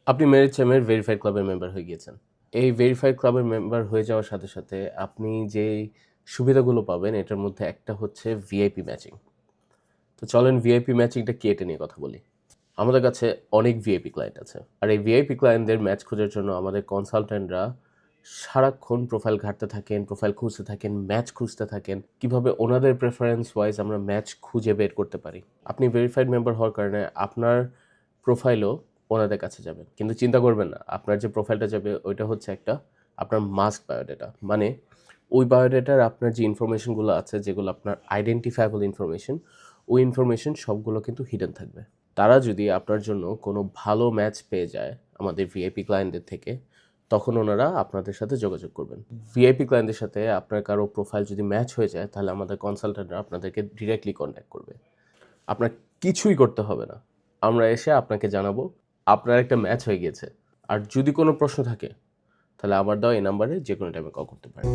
আপনি merit verified ক্লাবের member হয়ে গিয়েছেন। এই ভেরিফাইড ক্লাবের মেম্বার হয়ে যাওয়ার সাথে, সাথে আপনি যেই সুবিধাগুলো পাবেন এটার মধ্যে একটা হচ্ছে ভিআইপি ম্যাচিং। তো চলেন ভিআইপি ম্যাচিংটা কি এটা নিয়ে কথা বলি। আমাদের কাছে অনেক ভিআইপি ক্লায়েন্ট আছে। আর এই ভিআইপি ক্লায়েন্টদের ম্যাচ খোঁজার জন্য আমাদের কনসালট্যান্টরা সারাক্ষণ প্রোফাইল ঘাঁটতে থাকেন, প্রোফাইল খুঁজতে থাকেন, ম্যাচ খুঁজতে থাকেন। কিভাবে ওনাদের প্রেফারেন্স ওয়াইজ আমরা ম্যাচ খুঁজে বের করতে পারি। আপনি ভেরিফাইড মেম্বার হওয়ার কারণে আপনার প্রোফাইলও ওনাদের কাছে যাবে। কিন্তু চিন্তা করবেন না, আপনার যে প্রোফাইলটা যাবে ওইটা হচ্ছে একটা আপনার মাস্ক বায়োডাটা। মানে ওই বায়োডাটার আপনার যে ইনফরমেশনগুলো আছে, যেগুলো আপনার আইডেন্টিফায়েবল ইনফরমেশন, ওই ইনফরমেশন সবগুলো কিন্তু হিডেন থাকবে। তারা যদি আপনার জন্য কোনো ভালো ম্যাচ পেয়ে যায় আমাদের ভিআইপি ক্লায়েন্টদের থেকে, তখন ওনারা আপনাদের সাথে যোগাযোগ করবেন। ভিআইপি ক্লায়েন্টদের সাথে আপনার কারো প্রোফাইল যদি ম্যাচ হয়ে যায়, তাহলে আমাদের কনসালট্যান্টরা আপনাদেরকে ডিরেক্টলি কন্ট্যাক্ট করবে। আপনার কিছুই করতে হবে না। আমরা এসে আপনাকে জানাবো আপনার একটা ম্যাচ হয়ে গিয়েছে। আর যদি কোনো প্রশ্ন থাকে, তাহলে আমার দেওয়া এই নাম্বারে যে কোনো টাইমে কল করতে পারেন।